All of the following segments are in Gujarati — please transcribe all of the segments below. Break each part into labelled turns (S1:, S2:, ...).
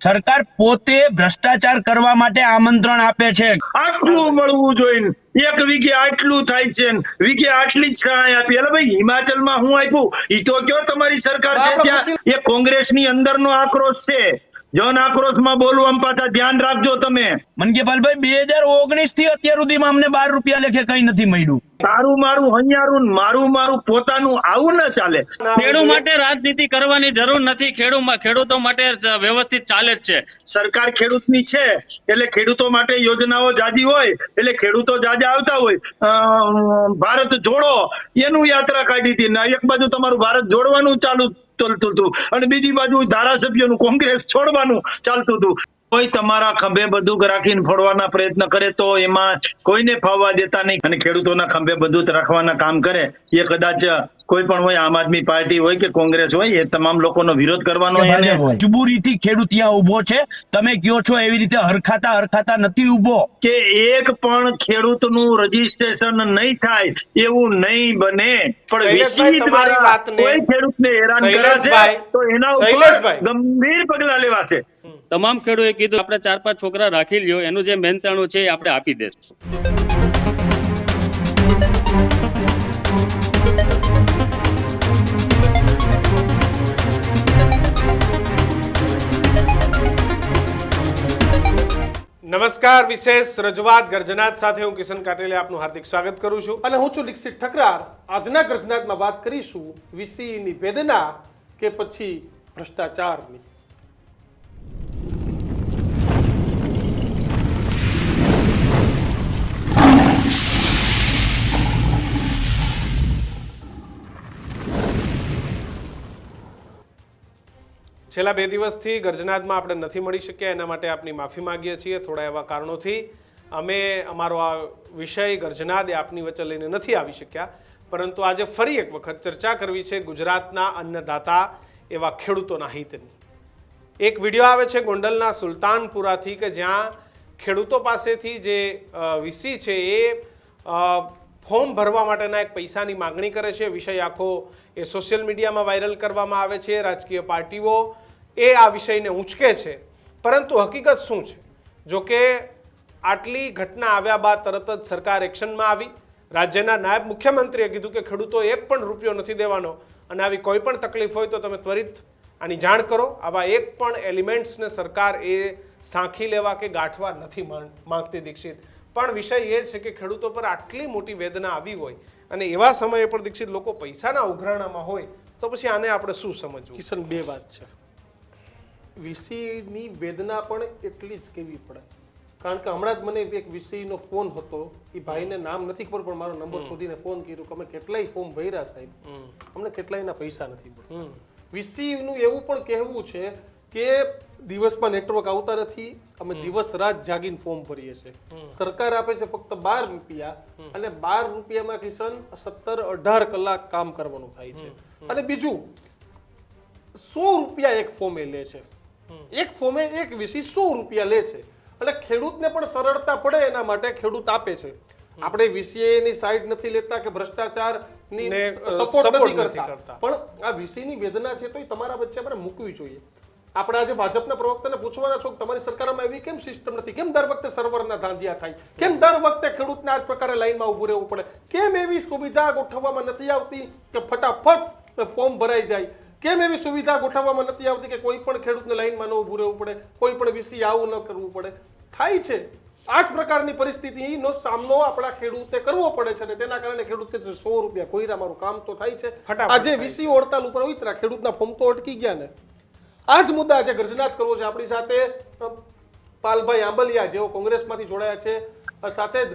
S1: સરકાર પોતે ભ્રષ્ટાચાર કરવા માટે આમંત્રણ આપે છે.
S2: આટલું મળવું જોઈએ, એક વીઘે આટલું થાય છે, વીઘે આટલી જ સહાય આપી. એટલે ભાઈ હિમાચલમાં હું આપ્યું ઈ તો કયો તમારી સરકાર છે ત્યાં. એ કોંગ્રેસની અંદરનો આક્રોશ છે. જન આક્રોશમાં બોલવામાં પાછા ધ્યાન રાખજો તમે.
S1: મનકેપાલભાઈ 2019 થી અત્યાર સુધીમાં અમને 12 રૂપિયા લેખે કઈ નથી મળ્યું.
S2: તારું મારું હૈયારું ને મારું મારું પોતાનું આવું ના ચાલે.
S3: ખેડૂત માટે રાજનીતિ કરવાની જરૂર નથી. ખેડૂતો માટે વ્યવસ્થિત ચાલે જ છે.
S2: સરકાર ખેડૂતની છે એટલે ખેડૂતો માટે યોજનાઓ જાજી હોય એટલે ખેડૂતો જાજા આવતા હોય. ભારત જોડો એનું યાત્રા કાઢી હતી ને એક બાજુ તમારું ભારત જોડવાનું ચાલુ ચાલતું હતું અને બીજી બાજુ ધારાસભ્યોનું કોંગ્રેસ છોડવાનું ચાલતું હતું. કોઈ તમારા ખંભે બંદૂક રાખીને ફોડવાના પ્રયત્ન કરે તો એમાં કોઈને ફાવવા દેતા નહીં, અને ખેડૂતોના ખંભે બંદૂક રાખવાના કામ કરે એ કદાચ કોઈ પણ હોય, આમ આદમી પાર્ટી હોય કે કોંગ્રેસ હોય, એ તમામ લોકોનો વિરોધ કરવાનો
S1: મજબૂરીથી ખેડૂત ત્યાં ઉભો છે. તમે કયો છો એવી રીતે હરખાતા નથી ઉભો.
S2: કે એક પણ ખેડૂતનું રજીસ્ટ્રેશન નહીં થાય એવું નહીં બને. પણ વીસી દ્વારા કોઈ ખેડૂતને હેરાન કરે છે તો એના ઉપર ગંભીર પગલા લેવાશે.
S3: તમામ ખેડૂતોએ કીધું આપણે 4-5 છોકરા રાખી લ્યો, એનું જે મહેનતાણું છે એ આપણે આપી દેશું.
S4: નમસ્કાર, વિશેષ રજૂઆત ગર્જનાત સાથે હું કિશન કાટેલે આપનું હાર્દિક સ્વાગત કરું છું અને હું છું દીક્ષિત ઠકરાર. આજના ગર્જનાતમાં વાત કરીશું વીસીની વેદના કે પછી ભ્રષ્ટાચારની. છેલ્લા 2 દિવસથી ગર્જનાદમાં આપણે નથી મળી શક્યા, એના માટે આપની માફી માંગીએ છીએ. થોડા એવા કારણોથી અમે અમારો આ વિષય ગર્જનાદ એ આપની વચ્ચે લઈને નથી આવી શક્યા, પરંતુ આજે ફરી એક વખત ચર્ચા કરવી છે ગુજરાતના અન્નદાતા એવા ખેડૂતોના હિતની. એક વિડીયો આવે છે ગોંડલના સુલતાનપુરાથી કે જ્યાં ખેડૂતો પાસેથી જે વીસી છે એ ફોર્મ ભરવા માટેના એક પૈસાની માગણી કરે છે. વિષય આખો એ સોશિયલ મીડિયામાં વાયરલ કરવામાં આવે છે. રાજકીય પાર્ટીઓ એ આ વિષયને ઉંચકે છે, પરંતુ હકીકત શું છે? જો કે આટલી ઘટના આવ્યા બાદ તરત જ સરકાર એક્શનમાં આવી. રાજ્યના નાયબ મુખ્યમંત્રીએ કીધું કે ખેડૂતો એક પણ રૂપિયો નથી દેવાનો અને આવી કોઈ પણ તકલીફ હોય તો તમે ત્વરિત આની જાણ કરો. આવા એક પણ એલિમેન્ટ્સને સરકાર એ સાંખી લેવા કે ગાંઠવા નથી માંગતી દીક્ષિત. પણ વિષય એ છે કે ખેડૂતો પર આટલી મોટી વેદના આવી હોય અને એવા સમયે પણ દીક્ષિત લોકો પૈસાના ઉઘરાણામાં હોય તો પછી આને આપણે શું સમજવું? કિશન, બે વાત છે. વીસીની વેદના પણ એટલી જ કહેવી પડે, કારણ કે હમણાં જ મને એક વીસીનો ફોન હતો. એ ભાઈને નામ નથી ખબર પણ મારો નંબર શોધીને ફોન કર્યો કે અમે કેટલાય ફોર્મ ભર્યા સાહેબ, અમને કેટલાયના પૈસા નથી મળતા. વીસીનું એવું પણ કહેવું છે કે દિવસમાં નેટવર્ક આવતા નથી, અમે દિવસ રાત જાગીને ફોર્મ ભરીએ છીએ. સરકાર આપે છે ફક્ત 12 રૂપિયા અને 12 રૂપિયામાં કિશન 17-18 કલાક કામ કરવાનું થાય છે. અને બીજું 100 રૂપિયા એક ફોર્મે લે છે. એક ફોર્મે એક વીસી 100 રૂપિયા લે છે. એટલે ખેડૂતને પણ સરળતા પડે એના માટે ખેડૂત આપે છે. આપણે વીસીની સાઈડ નથી લેતા કે ભ્રષ્ટાચારની સપોર્ટ નથી કરતા, પણ આ વીસીની વેદના છે તો એ તમારા વચ્ચે આપણે મૂકવી જોઈએ. આપણે આજે ભાજપના પ્રવક્તાને પૂછવાના છો કે તમારી સરકારમાં એવી કેમ સિસ્ટમ નથી? કેમ દર વખતે સર્વરના ધાંધિયા થાય? કેમ દર વખતે ખેડૂતને આ પ્રકારે લાઈનમાં ઊભું રહેવું પડે? કેમ એવી સુવિધા ગોઠવવામાં નથી આવતી કે ફટાફટ ફોર્મ ભરાઈ જાય? કેમ એવી સુવિધા ગોઠવવામાં નથી આવતી કે કોઈ પણ ખેડૂતને લાઈનમાં ન ઊભું રહેવું પડે, કોઈ પણ વીસી આવું ન કરવું પડે? થાય છે. આ જ પ્રકારની પરિસ્થિતિનો સામનો આપણા ખેડૂતે કરવો પડે છે અને તેના કારણે ખેડૂત કે 100 રૂપિયા કોઈરા મારું કામ તો થાય છે. આજે વીસી હડતાલ ઉપર ઉતરા, ખેડૂતના ફોર્મ તો અટકી ગયા ને. આ જ મુદ્દા આજે ગર્જનાત કરવો છે. આપણી સાથે પાલભાઈ આંબલિયા જેઓ કોંગ્રેસમાંથી જોડાયા છે, સાથે જ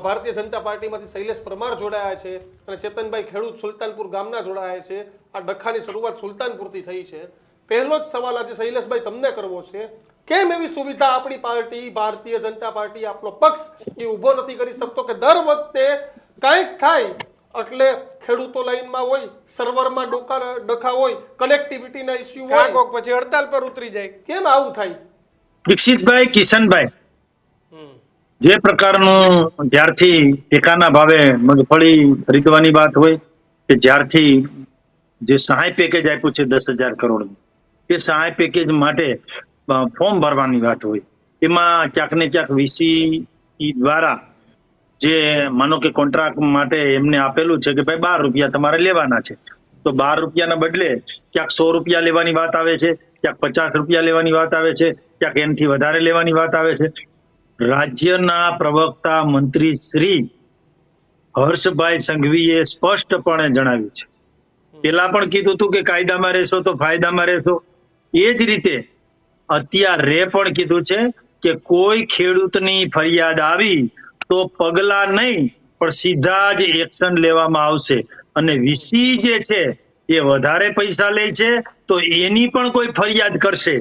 S4: ભારતીય જનતા પાર્ટીમાંથી શૈલેષ પરમાર જોડાયા છે અને ચેતનભાઈ ખેડૂત સુલતાનપુર ગામના જોડાયા છે. આ ડખાની શરૂઆત સુલતાનપુરથી થઈ છે. પહેલો જ સવાલ આજે શૈલેષભાઈ તમને કરવો છે, કેમ એવી સુવિધા આપણી પાર્ટી ભારતીય જનતા પાર્ટી આપણો પક્ષ એ ઊભો નથી કરી શકતો કે દર વખતે કંઈક થાય એટલે ખેડૂતો લાઈનમાં હોય, સર્વરમાં ડખા હોય, કનેક્ટિવિટીના ઇશ્યુ હોય, કોક પછી હડતાલ પર ઉતરી જાય? કેમ આવું થાય?
S2: દીક્ષિતભાઈ, કિશનભાઈ, જે પ્રકારનું જ્યારથી ટેકાના ભાવે મગફળી ખરીદવાની વાત હોય કે જ્યારથી જે સહાય પેકેજ આપ્યું છે 10,000 કરોડ, એ સહાય પેકેજ માટે ફોર્મ ભરવાની વાત હોય, એમાં ક્યાંક ને ક્યાંક વીસી દ્વારા જે માનો કે કોન્ટ્રાક્ટ માટે એમને આપેલું છે કે ભાઈ 12 રૂપિયા તમારે લેવાના છે, તો 12 રૂપિયાના બદલે ક્યાંક 100 રૂપિયા લેવાની વાત આવે છે, ક્યાંક 50 રૂપિયા લેવાની વાત આવે છે, ક્યાંક એનાથી વધારે લેવાની વાત આવે છે. રાજ્યના પ્રવક્તા મંત્રી શ્રી હર્ષભાઈ સંઘવીએ સ્પષ્ટપણે જણાવ્યું છે, પેલા પણ કીધું હતું કે કાયદામાં રહેશો તો ફાયદામાં રહેશો, એ જ રીતે અત્યારે પણ કીધું છે કે કોઈ ખેડૂતની ફરિયાદ આવી તો પગલા નહીં પણ સીધા જ એક્શન લેવામાં આવશે. અને વીસી જે છે એ વધારે પૈસા લે છે તો એની પણ કોઈ ફરિયાદ કરશે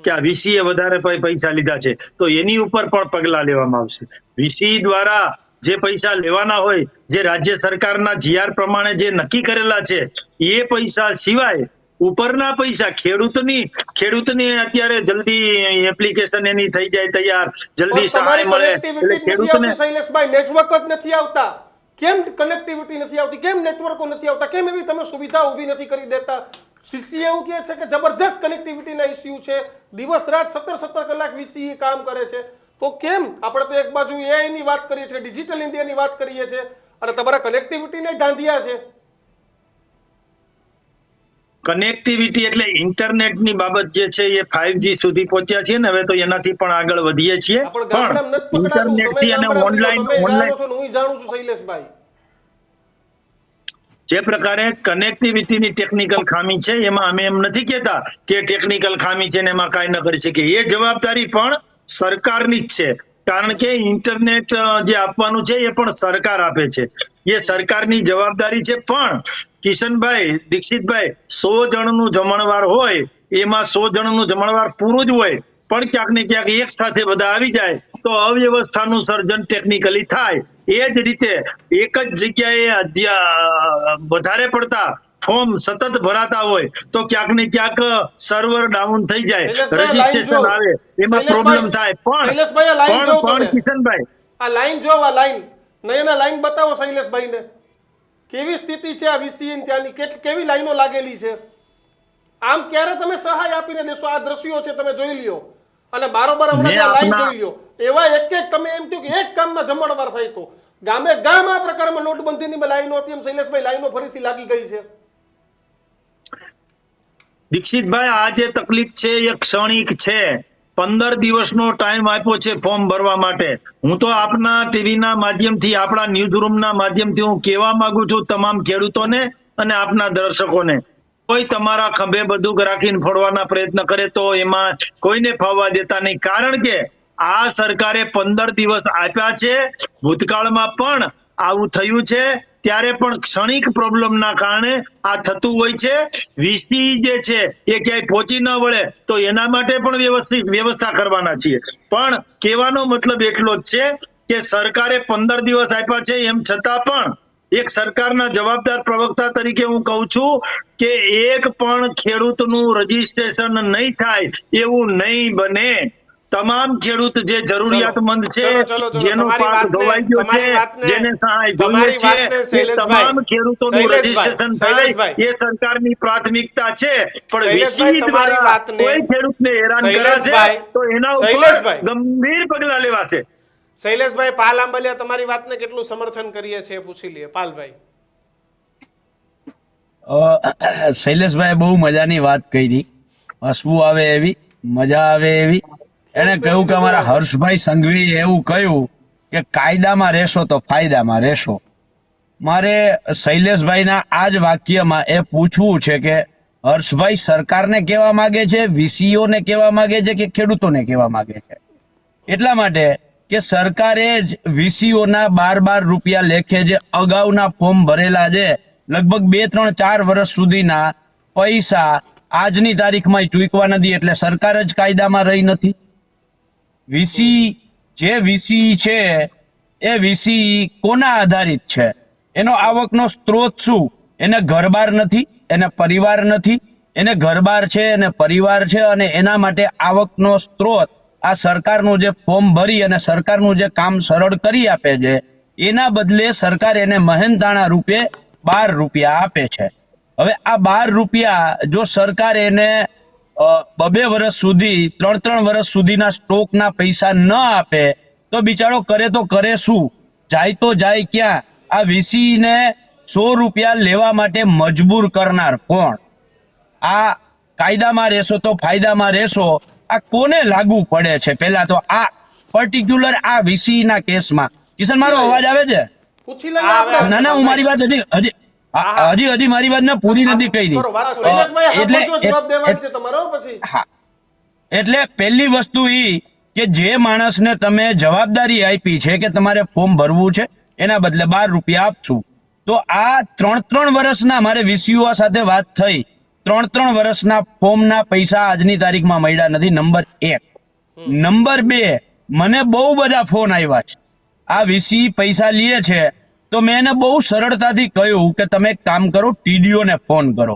S2: કે આ વીસીએ વધારે પૈસા લીધા છે તો એની ઉપર પણ પગલા લેવામાં આવશે. વીસી દ્વારા જે પૈસા લેવાના હોય, જે રાજ્ય સરકારના જીઆર પ્રમાણે જે નક્કી કરેલા છે એ પૈસા સિવાય ઉપરના પૈસા ખેડૂતની અત્યારે જલ્દી એપ્લિકેશન એની થઈ જાય તૈયાર, જલ્દી સહાય મળે એટલે ખેડૂતને
S4: શૈલેષભાઈ નેટવર્ક જ નથી આવતા. કેમ કનેક્ટિવિટી નથી આવતી, કેમ નેટવર્કો નથી આવતા, કેમ એવી તમે સુવિધા ઊભી નથી કરી દેતા? વીસી એવું કહે છે કે જબરજસ્ત કનેક્ટિવિટીના ઇસ્યુ છે, દિવસ રાત 17 કલાક વીસી કામ કરે છે, તો કેમ? આપણે તો એક બાજુ એઆઈ ની વાત કરીએ છીએ, ડિજિટલ ઇન્ડિયાની વાત કરીએ છીએ, અને તમારા કનેક્ટિવિટીને ધાંધિયા છે.
S2: કનેક્ટિવિટી એટલે ઇન્ટરનેટની બાબત જે છે એ 5G સુધી પહોંચ્યા છે ને હવે તો એનાથી પણ આગળ વધીએ છીએ, પણ ઇન્ટરનેટથી અને ઓનલાઈન
S4: હું જાણું છું શૈલેષભાઈ,
S2: જે પ્રકારે કનેક્ટિવિટીની ટેકનિકલ ખામી છે એમાં અમે એમ નથી કહેતા કે ટેકનિકલ ખામી છે ને એમાં કાંઈ ન કરી શકે, એ જવાબદારી પણ સરકારની જ છે, કારણ કે ઇન્ટરનેટ જે આપવાનું છે એ પણ સરકાર આપે છે, એ સરકારની જવાબદારી છે. પણ કિશનભાઈ, દીક્ષિતભાઈ, 100 જણનું જમણવાર હોય એમાં 100 જણનું જમણવાર પૂરું જ હોય, પણ ક્યાંક ને ક્યાંક એક સાથે બધા આવી જાય તો અવ્યવસ્થાનું સર્જન ટેકનિકલી થાય. એ જ રીતે એક જ જગ્યાએ વધારે પડતા ફોર્મ સતત ભરાતા હોય તો ક્યાંક ને ક્યાંક સર્વર ડાઉન થઈ જાય, રજીસ્ટ્રેશન આવે એમાં પ્રોબ્લેમ થાય. પણ કિશનભાઈ
S4: આ લાઈન જો, આ લાઈન નયના લાઈન બતાવો શૈલેષભાઈને, કેવી સ્થિતિ છે આ વીસી ત્યાંની, કેવી લાઈનો લાગેલી છે. આમ ક્યારે તમે સહાય આપીને દેશો? આ દ્રશ્યો છે તમે જોઈ લ્યો, અને બારોબાર હમણાં લાઈન જોઈ લ્યો. એવા એક તમે એમ થયું કે એક ગામમાં જમણવાર થાય તો ગામે ગામ આ પ્રકારમાં નોટબંધીની લાઈનો હતી, એમ શૈલેષભાઈ લાઈનો ફરીથી લાગી ગઈ છે.
S2: દીક્ષિતભાઈ, આ જે તકલીફ છે એ ક્ષણિક છે. 15 દિવસનો ટાઈમ આપ્યો છે ફોર્મ ભરવા માટે. હું તો આપના ટીવીના માધ્યમથી, આપણા ન્યૂઝરૂમના માધ્યમથી હું કહેવા માંગુ છું તમામ ખેડૂતોને અને આપના દર્શકોને, કોઈ તમારા ખભે બધું રાખીને ફોડવાના પ્રયત્ન કરે તો એમાં કોઈને ફાવવા દેતા નહીં, કારણ કે આ સરકારે 15 દિવસ આપ્યા છે. ભૂતકાળમાં પણ આવું થયું છે, ત્યારે પણ ક્ષણિક પ્રોબ્લેમના કારણે આ થતું હોય છે. વીસી જે છે એ ક્યાંય પહોંચી ન વળે તો એના માટે પણ વ્યવસ્થા કરવાના છીએ. પણ કહેવાનો મતલબ એટલો જ છે કે સરકારે 15 દિવસ આપ્યા છે, એમ છતાં પણ એક સરકારના જવાબદાર પ્રવક્તા તરીકે હું કહું છું કે એક પણ ખેડૂતનું રજીસ્ટ્રેશન નહીં થાય એવું નહીં બને. તમામ ખેડૂત જે જરૂરિયાતમંદ છે, જેનો પાક ધોવાઈ ગયો છે, જેને સહાય જોઈએ છે, એ તમામ ખેડૂતોનું રજીસ્ટ્રેશન થાય એ સરકારની પ્રાથમિકતા છે. પણ વીસી દ્વારા કોઈ ખેડૂતને હેરાન કરે છે તો એના ઉપર ગંભીર પગલાં લેવાશે.
S4: શૈલેષભાઈ, પાલ આંબલિયા તમારી વાતને કેટલું સમર્થન કરીએ છીએ પૂછી લઈએ. પાલભાઈ.
S1: શૈલેષભાઈ બહુ મજાની વાત કરી, હસવું આવે એવી, મજા આવે એવી. એને કહ્યું કે અમારા હર્ષભાઈ સંઘવી એવું કહ્યું કે કાયદામાં રહેશો તો ફાયદામાં રહેશો. મારે શૈલેષભાઈના આ જ વાક્યમાં એ પૂછવું છે કે હર્ષભાઈ સરકારને કહેવા માંગે છે, વીસીઓને કહેવા માંગે છે કે ખેડૂતોને કહેવા માંગે છે? એટલા માટે કે સરકારે જ વીસીઓના 12 રૂપિયા લેખે જે અગાઉના ફોર્મ ભરેલા છે, લગભગ 2, 3, 4 વર્ષ સુધીના પૈસા આજની તારીખમાં ચૂકવા નથી, એટલે સરકાર જ કાયદામાં રહી નથી. વીસી છે એ વીસી કોના આધારિત છે? એનો આવકનો સ્ત્રોત શું? એને ઘરબાર નથી, એને પરિવાર નથી. એને ઘરબાર છે, એને પરિવાર છે, અને એના માટે આવકનો સ્ત્રોત આ સરકારનું જે ફોર્મ ભરી અને સરકારનું જે કામ સરળ કરી આપે છે, એના બદલે સરકાર એને મહેનતાણા રૂપે 12 રૂપિયા આપે છે. હવે આ 12 રૂપિયા જો સરકાર એને 2 વર્ષ સુધી 3 વર્ષ સુધીના સ્ટોકના પૈસા ન આપે તો બિચારો કરે તો કરે શું, જાય તો જાય ક્યાં? આ વીસી ને 100 રૂપિયા લેવા માટે મજબૂર કરનાર કોણ? આ કાયદામાં રહેશો તો ફાયદામાં રહેશો, આ કોને લાગુ પડે છે? પેલા તો આ પર્ટિક્યુલર આ વીસી ના કેસમાં. કિશન, મારો અવાજ આવે છે?
S4: પૂછી લઈએ આપણે.
S1: ના હું મારી વાત હજી મારી વાત મેં પૂરી નથી કરી.
S4: કરો, વાત શૈલેષભાઈ, હા,
S1: એટલે
S4: બોલજો, જવાબ દેવાનો છે તમારો પછી.
S1: હા, એટલે પહેલી વસ્તુ ઈ કે જે માણસને તમે જવાબદારી આપી છે કે તમારે ફોર્મ ભરવું છે, એના બદલે 12 રૂપિયા આપશું, તો આ 3 વર્ષના મારે વીસીઓ સાથે વાત થઈ, 3 વર્ષના ફોર્મના પૈસા આજની તારીખમાં મળ્યા નથી. નંબર 1. નંબર 2, મને બહુ બધા ફોન આવ્યા છે. આ વીસી પૈસા લે છે તો મેં એને બહુ સરળતાથી કહ્યું કે તમે એક કામ કરો, ટીડીઓ ને ફોન કરો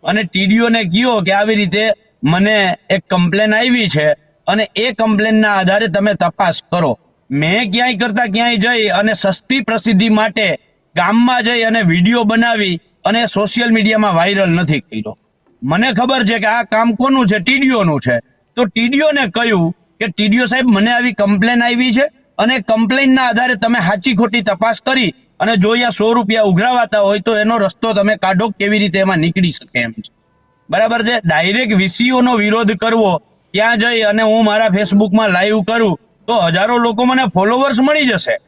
S1: અને ટીડીઓ ને કહો કે આવી રીતે મને એક કમ્પ્લેન આવી છે અને એ કમ્પ્લેનના આધારે તમે તપાસ કરો. મેં ક્યાંય કરતા ક્યાંય જઈ અને સસ્તી પ્રસિદ્ધિ માટે ગામમાં જઈ અને વિડીયો બનાવી અને સોશિયલ મીડિયામાં વાયરલ નથી કર્યો. મને ખબર છે કે આ કામ કોનું છે? ટીડીઓનું છે. તો ટીડીઓને કહ્યું કે ટીડીઓ સાહેબ, મને આવી કમ્પ્લેન આવી છે અને કમ્પ્લેનના આધારે તમે સાચી ખોટી તપાસ કરી અને જો અહીંયા 100 રૂપિયા ઉઘરાવાતા હોય તો એનો રસ્તો તમે કાઢો, કેવી રીતે એમાં નીકળી શકે એમ છે. બરાબર છે? ડાયરેક્ટ વીસીઓનો વિરોધ કરવો, ત્યાં જઈ અને હું મારા ફેસબુકમાં લાઈવ કરું તો હજારો લોકો મને ફોલોવર્સ મળી જશે,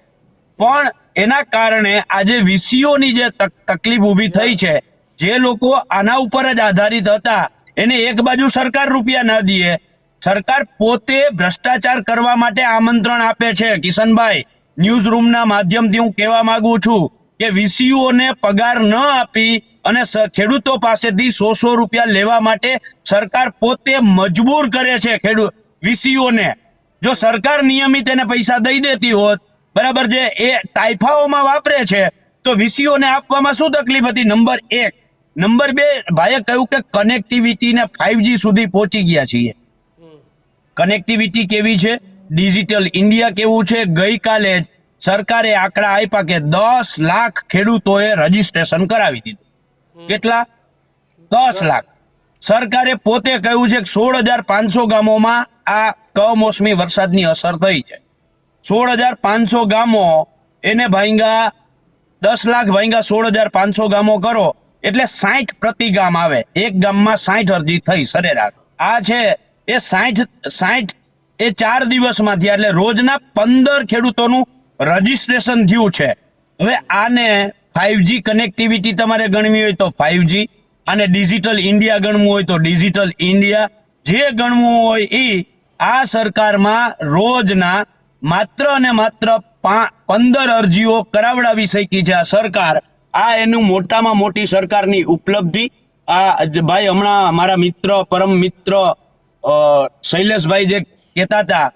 S1: પણ એના કારણે આજે વીસીઓની જે તકલીફ ઊભી થઈ છે, જે લોકો આના ઉપર જ આધારિત હતા, એને એક બાજુ સરકાર રૂપિયા ના દે, સરકાર પોતે ભ્રષ્ટાચાર કરવા માટે આમંત્રણ આપે છે. કિશનભાઈ, ન્યૂઝ રૂમના માધ્યમથી હું કહેવા માંગુ છું કે વીસીઓને પગાર ન આપી અને ખેડૂતો પાસેથી 100 રૂપિયા લેવા માટે સરકાર પોતે મજબૂર કરે છે વીસીઓને. જો સરકાર નિયમિત એને પૈસા દઈ દેતી હોત, બરાબર છે, એ તાઇફાઓમાં વાપરે છે, તો વીસીઓને આપવામાં શું તકલીફ હતી? નંબર 1. નંબર 2, ભાઈએ કહ્યું કે કનેક્ટિવિટી ને 5G સુધી પહોંચી ગયા છીએ. કનેક્ટિવિટી કેવી છે? ડિજિટલ ઇન્ડિયા કેવું છે? ગઈકાલે જ સરકારે આંકડા આપ્યા કે 10 લાખ ખેડૂતોએ રજીસ્ટ્રેશન કરાવી દીધું. કેટલા? 10 લાખ. સરકારે પોતે કહ્યું છે કે 16,500 ગામોમાં આ કમોસમી વરસાદની અસર થઈ છે. 16,500 ગામો એને ભાંગ્યા 10 લાખ ભાંગ્યા 16,500 ગામો કરો એટલે 60 પ્રતિ ગામ આવે. એક ગામમાં 60 અરજી થઈ સરેરાશ. આ છે એ 60 એ 4 દિવસમાં થયા, એટલે રોજના 15 ખેડૂતોનું રજીસ્ટ્રેશન થયું છે. હવે આને 5G કનેક્ટિવિટી તમારે ગણવી હોય તો 5G, અને ડિજિટલ ઇન્ડિયા ગણવું હોય તો ડિજિટલ ઇન્ડિયા, જે ગણવું હોય એ આ સરકારમાં રોજના માત્ર અને માત્ર 15 અરજીઓ કરાવડાવી શકી છે આ સરકાર. આ એનું મોટામાં મોટી સરકારની ઉપલબ્ધિ. આ ભાઈ હમણાં મારા મિત્ર, પરમ મિત્ર શૈલેષભાઈ જે કહેતા હતા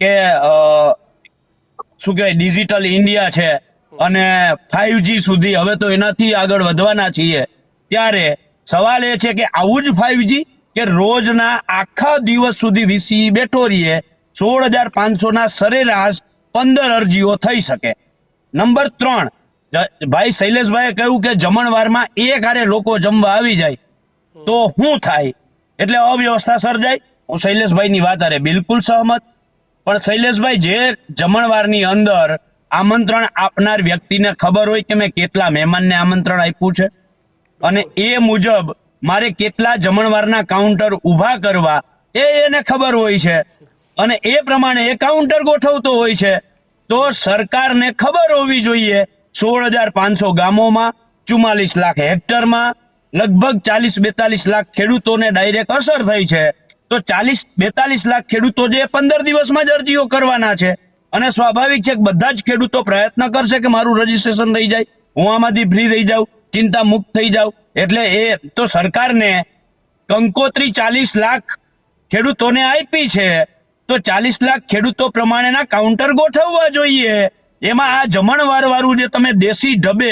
S1: કે શું કહેવાય, ડિજિટલ ઇન્ડિયા છે અને 5G સુધી હવે તો એનાથી આગળ વધવાના છીએ, ત્યારે સવાલ એ છે કે આવું જ 5G કે રોજના આખા દિવસ સુધી વીસી બેઠો રહીએ, 16,500 ના સરેરાશ 15 અરજીઓ થઈ શકે. નંબર 3, ભાઈ શૈલેષભાઈએ કહ્યું કે જમણવારમાં એક હારે લોકો જમવા આવી જાય તો શું થાય, એટલે અવ્યવસ્થા સર્જાય. હું શૈલેષભાઈની વાત હારે બિલકુલ સહમત, પણ શૈલેષભાઈ, જે જમણવારની અંદર આમંત્રણ આપનાર વ્યક્તિને ખબર હોય કે મેં કેટલા મહેમાનને આમંત્રણ આપ્યું છે અને એ મુજબ મારે કેટલા જમણવારના કાઉન્ટર ઊભા કરવા એને ખબર હોય છે અને એ પ્રમાણે એ કાઉન્ટર ગોઠવતો હોય છે, તો સરકારને ખબર હોવી જોઈએ 16,500 ગામોમાં 44 લાખ હેક્ટરમાં લગભગ 40-42 લાખ ખેડૂતોને ડાયરેક્ટ અસર થઈ છે. તો 40-42 લાખ ખેડૂતો જે 15 દિવસમાં જ અરજીઓ કરવાના છે અને સ્વાભાવિક છે કે બધા જ ખેડૂતો પ્રયત્ન કરશે કે મારું રજીસ્ટ્રેશન થઈ જાય, હું આમાંથી ફ્રી થઈ જાઉં, ચિંતા મુક્ત થઈ જાઉં. એટલે એ તો સરકારને કંકોત્રી 40 લાખ ખેડૂતોને આપી છે, તો 40 લાખ ખેડૂતો પ્રમાણેના કાઉન્ટર ગોઠવવા જોઈએ. એમાં આ જમણવાર વાળું જે તમે દેશી ઢબે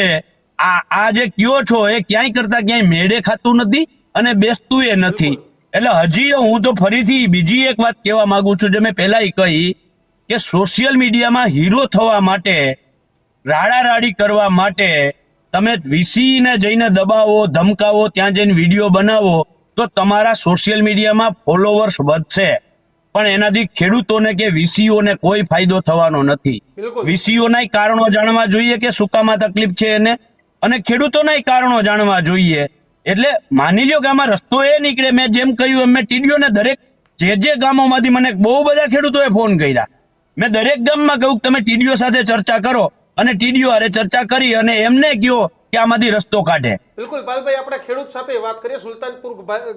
S1: આ જે કયો છો એ ક્યાંય કરતા ક્યાંય મેળે ખાતું નથી અને બેસતું એ નથી. એટલે હજી હું તો ફરીથી બીજી એક વાત કહેવા માંગુ છું, જે મેં પહેલા કહી કે સોશિયલ મીડિયામાં હીરો થવા માટે, રાડારાડી કરવા માટે તમે વીસીને જઈને દબાવો, ધમકાવો, ત્યાં જઈને વિડીયો બનાવો તો તો તમારા સોશિયલ મીડિયામાં ફોલોવર્સ વધશે, પણ એનાથી ખેડૂતોને કે વીસીઓને કોઈ ફાયદો થવાનો નથી.
S4: બિલકુલ.
S1: વીસીઓના કારણો જાણવા જોઈએ કે શું કામ આ તકલીફ છે એને, અને ખેડૂતોના કારણો જાણવા જોઈએ. એટલે માની લ્યો કે આમાં રસ્તો એ નીકળે. મેં જેમ કહ્યું એમ મેં ટીડીઓને દરેક જે ગામોમાંથી મને બહુ બધા ખેડૂતોએ ફોન કર્યા. મેં દરેક ગામમાં કહ્યું કે તમે ટીડીઓ સાથે ચર્ચા કરો, અને ટીડીઓ હારે ચર્ચા કરી અને એમને કહો કે આમાંથી રસ્તો કાઢે.
S4: બિલકુલ પાલભાઈ, આપણે ખેડૂત સાથે વાત કરીએ. સુલતાનપુર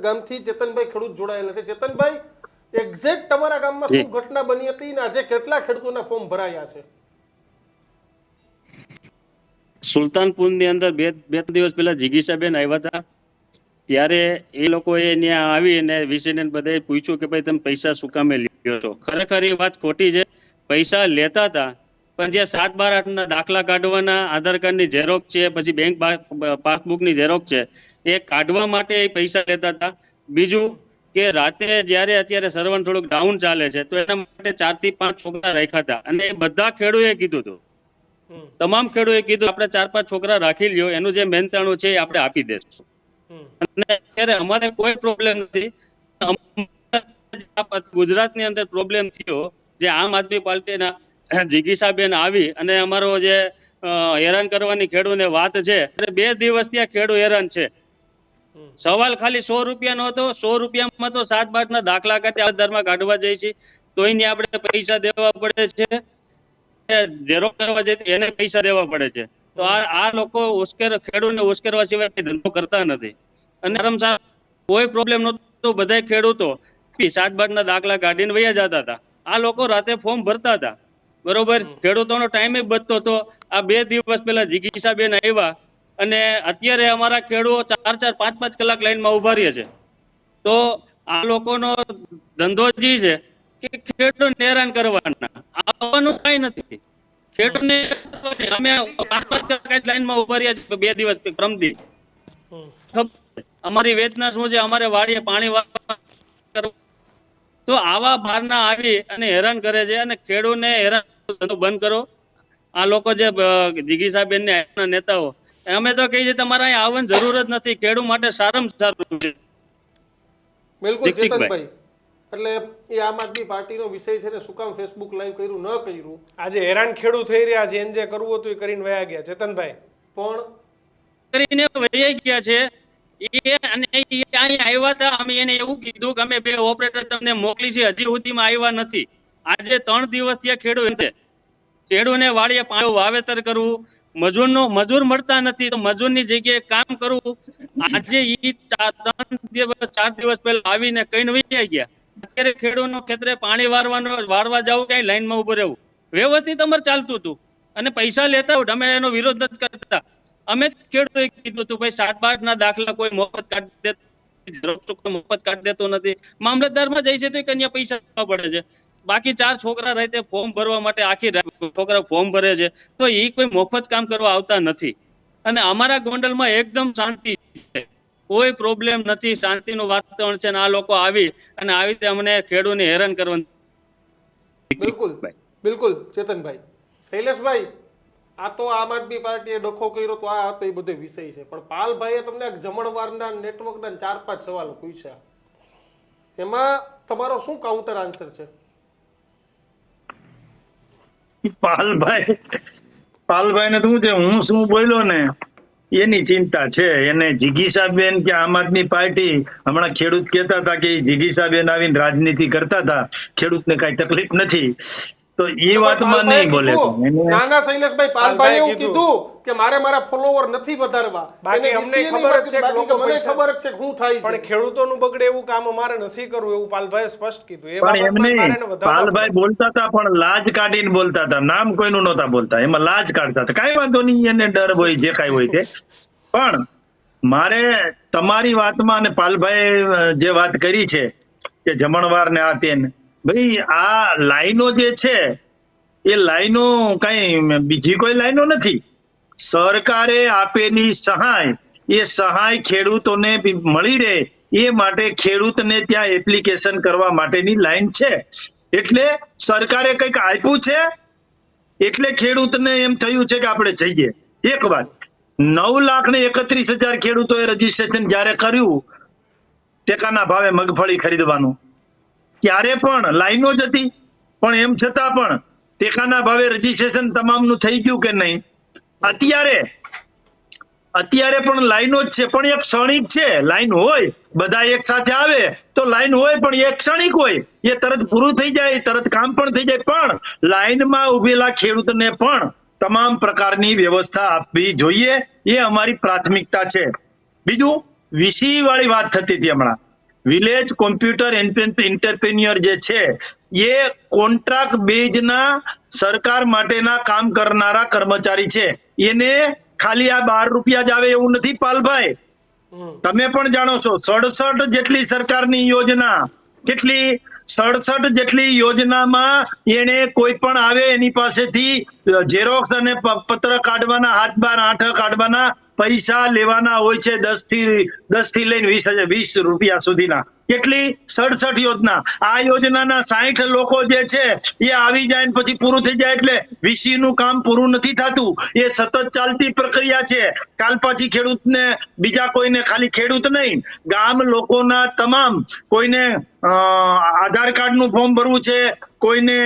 S4: ગામથી ચેતનભાઈ ખેડૂત જોડાયેલા છે. ચેતનભાઈ, એક્ઝેક્ટ તમારા ગામમાં શું ઘટના બની હતી ને આજે કેટલા ખેડૂતોના ફોર્મ ભરાયા છે?
S3: સુલતાનપુરની અંદર બે દિવસ પહેલા જીગીસાબેન આવ્યા હતા, ત્યારે એ લોકોએ ત્યાં આવીને વિશેને બધે પૂછ્યું કે ભાઈ તમે પૈસા શું કામે લ્યો છો. ખરેખર એ વાત ખોટી છે. પૈસા લેતા હતા, પણ જે 7-12-8ના દાખલા કાઢવાના, આધાર કાર્ડની ઝેરોક્સ છે, પછી બેંક પાસબુકની ઝેરોક્સ છે, એ કાઢવા માટે એ પૈસા લેતા હતા. બીજું કે રાતે જ્યારે અત્યારે સર્વર થોડુંક ડાઉન ચાલે છે, તો એના માટે 4 થી 5 છોકરા રાખ્યા હતા, અને એ બધા ખેડૂતોએ કીધું હતું, તમામ ખેડૂતોએ કીધું આપણે 4-5 છોકરા રાખી લ્યો, એનું જે મહેનતાણું છે એ આપણે આપી દેશું. અને અત્યારે અમારે કોઈ પ્રોબ્લેમ નથી. ગુજરાતની અંદર પ્રોબ્લેમ થયો, જે આમ આદમી પાર્ટીના જીગીસાબેન આવી અને અમારો જે હેરાન કરવાની ખેડૂતને વાત છે, 2 દિવસ ત્યાં ખેડૂત હેરાન છે. સવાલ ખાલી 100 રૂપિયાનો હતો. 100 રૂપિયામાં તો 7-8ના દાખલા કાઢવા કાઢવા જઈએ છીએ, તો એને આપણે પૈસા દેવા પડે છે. ઝેરોક્સ કરવા જઈએ એને પૈસા દેવા પડે છે. તો આ લોકો ખેડૂતને ઉશ્કેરવા સિવાય કઈ ધંધો કરતા નથી. અને કોઈ પ્રોબ્લેમ નહોતો. બધા ખેડૂતો 7-8ના દાખલા કાઢીને વયા જતા હતા. આ લોકો રાતે ફોર્મ ભરતા હતા, બરોબર. ખેડૂતોનો ટાઈમ બચતો હતો. આ 2 દિવસ પહેલા જીગીસાબેન આવ્યા, અને અત્યારે અમારા ખેડૂતો 4-4, 5-5 કલાક લાઈનમાં ઉભા રહે છે. તો આ લોકોનો ધંધો જે છે કે ખેડૂતને હેરાન કરવાના, આવવાનું કઈ નથી. ખેડૂતને અમે 5-5 કલાક લાઈનમાં ઉભા રહ્યા છે 2 દિવસ પ્રમદી. અમારી વેદના શું છે, અમારે વાડીએ પાણી વાળવા, તો આવા બહારના આવી અને હેરાન કરે છે. અને ખેડૂતને હેરાન બંધ કરો. આ લોકો જે જીગીસાબેન ને નેતાઓ, અમે તો કહીએ છીએ તમારે અહીં આવવાની જરૂર જ નથી. ખેડૂત માટે સારામાં સારું છે.
S4: બિલકુલ ચેતનભાઈ, એટલે એ આમ આદમી પાર્ટીનો વિષય છે ને, શું કામ ફેસબુક લાઈવ કર્યું ન કર્યું,
S5: આજે હેરાન ખેડૂત થઈ રહ્યા છે. જે કરવું હતું એ કરીને વયા ગયા. ચેતનભાઈ
S4: પણ
S3: કરીને વહી ગયા છે. અને અહીં આવ્યા હતા, અમે એને એવું કીધું કે અમે 2 ઓપરેટર તમને મોકલી છે, હજી સુધીમાં આવ્યા નથી. આજે 3 દિવસ ત્યાં ખેડૂતને વાડીએ પાણી વાવેતર કરવું, મજૂર મળતા નથી, તો મજૂરની જગ્યાએ કામ કરવું. આજે 4 દિવસ પહેલા આવીને કઈ વહી ગયા. અત્યારે ખેડૂતનો ખેતરે પાણી વારવા જવું, કઈ લાઈનમાં ઉભું રહેવું વ્યવસ્થિત અમારે ચાલતું હતું, અને પૈસા લેતા હોય. અમે એનો વિરોધ નથી કરતા. અમે ખેડૂતોએ કીધું હતું ભાઈ 7-8ના દાખલા કોઈ મફત કાઢી દેતો નથી. મામલતદારમાં જાય છે તો કન્યા પૈસા પડે છે. બાકી 4 છોકરા રહે ફોર્મ ભરવા માટે આખી છોકરા ફોર્મ ભરે છે, તો એ કોઈ મફત કામ કરવા આવતા નથી. અને અમારા ગોંડલમાં એકદમ શાંતિ છે, કોઈ પ્રોબ્લેમ નથી, શાંતિનું વાતાવરણ છે. અને આ લોકો આવી રીતે અમને ખેડૂતને હેરાન કરવાનું.
S4: બિલકુલ બિલકુલ ચેતનભાઈ. શૈલેષભાઈ, આ તો આમ આદમી પાર્ટીએ ડખો કર્યો, તો આ હતો એ બધો વિષય છે. પણ પાલભાઈએ તમને જમણવારના નેટવર્કના 4-5 સવાલો પૂછ્યા, એમાં તમારો શું કાઉન્ટર આન્સર છે?
S2: પાલભાઈ ને શું છે, હું શું બોલ્યો ને એની ચિંતા છે એને. જીગીસાબેન કે આમ આદમી પાર્ટી, હમણાં ખેડૂત કહેતા હતા કે જીગીસાબેન આવીને રાજનીતિ કરતા હતા, ખેડૂતને કઈ તકલીફ નથી, તો એ વાતમાં નહીં બોલે.
S4: નાના શૈલેષભાઈ, પાલભાઈ એવું કીધું કે મારે મારા ફોલોવર નથી વધારવા.
S5: બાકી અમને ખબર જ છે કે લોકો
S4: મને ખબર જ છે શું થાય છે,
S5: પણ ખેડૂતોનું બગડે એવું કામ અમારે નથી કરવું, એવું પાલભાઈએ સ્પષ્ટ કીધું. એ
S2: પણ એમ
S5: બાબતમાં
S2: નહીં, પાલભાઈ બોલતા હતા પણ લાજ કાઢીને બોલતા હતા, નામ કોઈનું નહોતા બોલતા, એમાં લાજ કાઢતા હતા. કઈ વાંધો નહીં, એને ડર હોય જે કઈ હોય તે. પણ મારે તમારી વાતમાં અને પાલભાઈ જે વાત કરી છે કે જમણવાર ને આ તેને, ભાઈ આ લાઈનો જે છે એ લાઈનો કઈ બીજી કોઈ લાઈનો નથી. સરકારે આપેલી સહાય, એ સહાય ખેડૂતોને મળી રહે એ માટે ખેડૂતને ત્યાં એપ્લિકેશન કરવા માટેની લાઈન છે. એટલે સરકારે કંઈક આપ્યું છે, એટલે ખેડૂતને એમ થયું છે કે આપણે જઈએ. એક વાત, 9,31,000 ખેડૂતોએ રજીસ્ટ્રેશન જયારે કર્યું, ટેકાના ભાવે મગફળી ખરીદવાનું, ત્યારે પણ લાઈનો જ હતી, પણ એમ છતાં પણ ટેકાના ભાવે રજીસ્ટ્રેશન તમામનું થઈ ગયું કે નહીં? અત્યારે પણ લાઈનો જ છે, પણ એક ક્ષણિક છે. લાઈન હોય, બધા એક સાથે આવે તો લાઈન હોય, પણ એક ક્ષણિક હોય, એ તરત પૂરું થઈ જાય, તરત કામ પણ થઈ જાય. પણ લાઈનમાં ઉભેલા ખેડૂતને પણ તમામ પ્રકારની વ્યવસ્થા આપવી જોઈએ, એ અમારી પ્રાથમિકતા છે. બીજું, વીસી વાળી વાત થતી હતી હમણાં, વિલેજ કોમ્પ્યુટર એન્ટરપ્રેન્યોર જે છે એ કોન્ટ્રાક્ટ બેઝના સરકાર માટેના કામ કરનારા કર્મચારી છે. એને ખાલી આ 12 રૂપિયા જ આવે એવું નથી પાલભાઈ, તમે પણ જાણો છો. 67 જેટલી સરકારની યોજના, કેટલી 67 જેટલી યોજનામાં એને કોઈ પણ આવે એની પાસેથી ઝેરોક્સ અને પત્ર કાઢવાના, હાથ બાર આઠ કાઢવાના પૈસા લેવાના હોય છે, 10 થી લઈને 20 રૂપિયા સુધીના. કેટલી? 67 યોજના. આ યોજનાના 60 લોકો જે છે એ આવી જાય ને પછી પૂરું થઈ જાય, એટલે વીસી નું કામ પૂરું નથી થતું. એ સતત ચાલતી પ્રક્રિયા છે. કાલ પાછી ખેડૂતને, બીજા કોઈને, ખાલી ખેડૂત નહીં, ગામ લોકોના તમામ, કોઈને આધાર કાર્ડ નું ફોર્મ ભરવું છે, કોઈને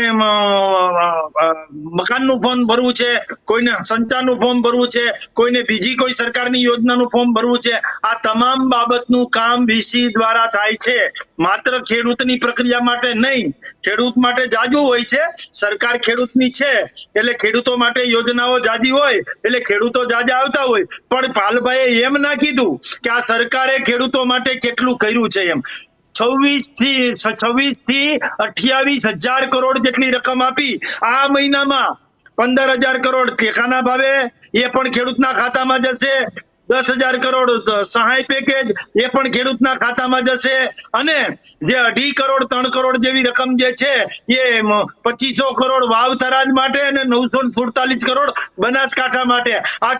S2: મકાનનું ફોર્મ ભરવું છે, કોઈને સંચારનું ફોર્મ ભરવું છે, કોઈને બીજી કોઈ સરકારની યોજનાનું ફોર્મ ભરવું છે. આ તમામ બાબતનું કામ વીસી દ્વારા થાય છે. માત્ર ખેડૂતની પ્રક્રિયા માટે નહીં, ખેડૂત માટે જાજુ હોય છે. સરકાર ખેડૂતની છે એટલે ખેડૂતો માટે યોજનાઓ જાજી હોય, એટલે ખેડૂતો જાજા આવતા હોય. પણ પાલભાઈએ એમ ના કીધું કે આ સરકારે ખેડૂતો માટે કેટલું કર્યું છે. એમ 26 થી 28,000 કરોડ જેટલી રકમ આપી. આ મહિનામાં 15,000 કરોડ ટેકાના ભાવે, એ પણ ખેડૂતના ખાતામાં જશે. 10,000 કરોડ સહાય પેકેજ, એ પણ ખેડૂતના ખાતામાં જશે. અને જે 2.5 કરોડ 3 કરોડ જેવી રકમ જે છે એ 2500 કરોડ વાવ થરાદ માટે અને 947 કરોડ બનાસકાંઠા માટે. આ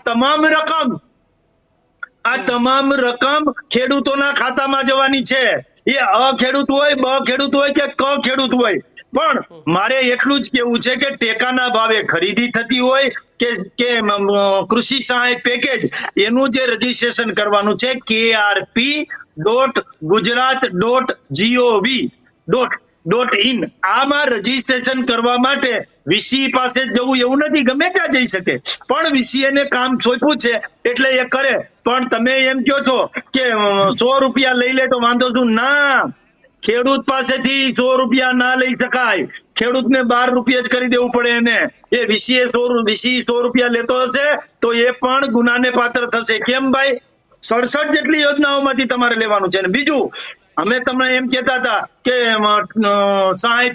S2: તમામ રકમ ખેડૂતોના ખાતામાં જવાની છે. એ અખેડૂત હોય, બ ખેડૂત હોય કે ક ખેડૂત હોય, પણ મારે એટલું જ કેવું છે કે ટેકાના ભાવે ખરીદી થતી હોય કે કૃષિ સહાય પેકેજ, એનું જે રજીસ્ટ્રેશન કરવાનું છે krp.gujarat.gov.in, આમાં રજીસ્ટ્રેશન કરવા માટે વીસી પાસે જવું એવું નથી, ગમે ત્યાં જઈ શકે. પણ વીસી એને કામ સોંપ્યું છે એટલે એ કરે. પણ તમે એમ કહો છો કે 100 રૂપિયા લઈ લે તો વાંધો શું? ના, ખેડૂત પાસેથી 100 રૂપિયા ના લઈ શકાય. ખેડૂતને 12 રૂપિયા જ કરી દેવું પડે. એને એ વીસી 100 રૂપિયા લેતો હશે તો એ પણ ગુનાને પાત્ર થશે. કેમ ભાઈ? 67 જેટલી યોજનાઓમાંથી તમારે લેવાનું છે. બીજું, અમે તમને એમ કહેતા હતા કે સહાય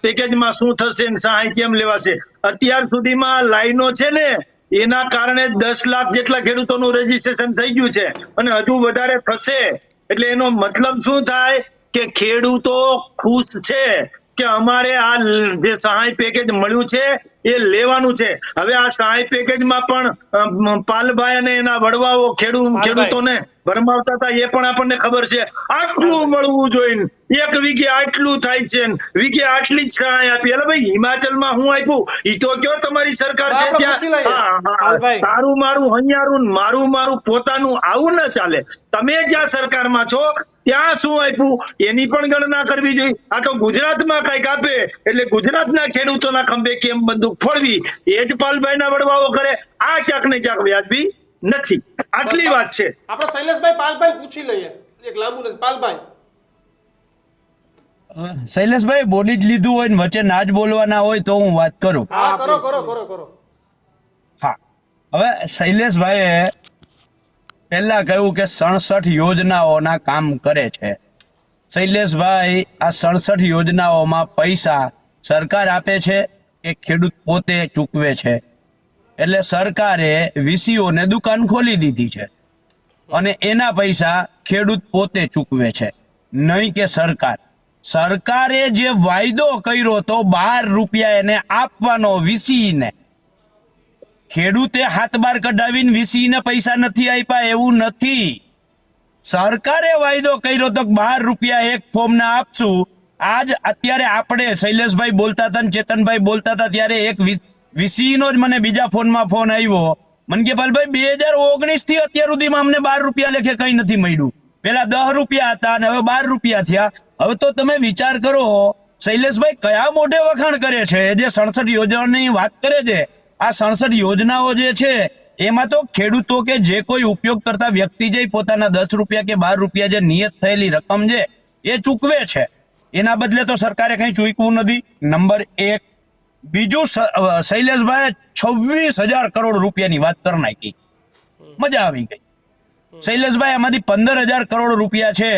S2: પેકેજમાં શું થશે, સહાય કેમ લેવાશે. અત્યાર સુધીમાં લાઈનો છે ને, એના કારણે 10 લાખ જેટલા ખેડૂતોનું રજીસ્ટ્રેશન થઈ ગયું છે અને હજુ વધારે થશે. એટલે એનો મતલબ શું થાય કે ખેડૂતો ખુશ છે કે અમારે આ જે સહાય પેકેજ મળ્યું છે એ લેવાનું છે. હવે આ સહાય પેકેજમાં પણ પાલભાઈ અને એના વડવાઓ ખેડૂતોને ભરમાવતા હતા, એ પણ આપણને ખબર છે. આટલું મળવું જોઈએ, 1 વીઘે આટલું થાય છે, વીઘે આટલી જ સહાય આપી. એટલે ભાઈ હિમાચલમાં હું આપ્યું, ઈ તો કયો તમારી સરકાર છે ત્યાં. તારું મારું હૈયારું, મારું પોતાનું, આવું ન ચાલે. તમે જ્યાં સરકારમાં છો ત્યાં શું આપ્યું એની પણ ગણના કરવી જોઈએ. આ તો ગુજરાતમાં કઈક આપે એટલે ગુજરાતના ખેડૂતોના ખંભે કેમ બંદૂક ફોડવી, એ જ પાલભાઈના વડવાઓ કરે. આ ક્યાંક ને ક્યાંક વ્યાજબી નથી. આટલી વાત છે.
S4: આપણે શૈલેષભાઈ પાલભાઈ પૂછી લઈએ, એક લાંબુ નથી. પાલભાઈ,
S1: શૈલેષભાઈ બોલી જ લીધું હોય ને વચ્ચે ના જ બોલવાના હોય તો હું વાત કરું.
S4: હા કરો.
S1: હા, હવે શૈલેષભાઈએ પહેલા કહ્યું કે 67 યોજનાઓના કામ કરે છે. શૈલેષભાઈ, આ 67 યોજનાઓમાં પૈસા સરકાર આપે છે કે ખેડૂત પોતે ચૂકવે છે? એટલે સરકારે વીસીઓને દુકાન ખોલી દીધી છે અને એના પૈસા ખેડૂત પોતે ચૂકવે છે, નહીં કે સરકાર. સરકારે જે વાયદો કર્યો તો 12 રૂપિયા એને આપવાનો વીસીને, ખેડૂતે હાથ બાર કઢાવીને વીસીને પૈસા નથી આપ્યા એવું નથી. સરકારે વાયદો કર્યો તો 12 રૂપિયા એક ફોર્મના આપશું. આજ અત્યારે આપણે શૈલેષભાઈ બોલતા હતા ને ચેતનભાઈ બોલતા હતા ત્યારે એક વીસીનો જ મને બીજા ફોનમાં ફોન આવ્યો. મને કે પાલભાઈ 2019 થી અત્યાર સુધીમાં અમને 12 રૂપિયા લેખે કઈ નથી મળ્યું. પેલા 10 રૂપિયા હતા અને હવે 12 રૂપિયા થયા. હવે તો તમે વિચાર કરો શૈલેષભાઈ કયા મોઢે વખાણ કરે છે જે 67 યોજનાની વાત કરે છે. આ 67 યોજનાઓ જે છે એમાં તો ખેડૂતો કે જે કોઈ ઉપયોગ કરતા વ્યક્તિ જે પોતાના 10 રૂપિયા કે 12 રૂપિયા જે નિયત થયેલી રકમ છે એ ચૂકવે છે. એના બદલે તો સરકારે કઈ ચૂકવું નથી. નંબર 1. બીજું, શૈલેષભાઈ 26,000 કરોડ રૂપિયાની વાત કરી નાખી. મજા આવી ગઈ. શૈલેષભાઈ આમાંથી 15,000 કરોડ રૂપિયા છે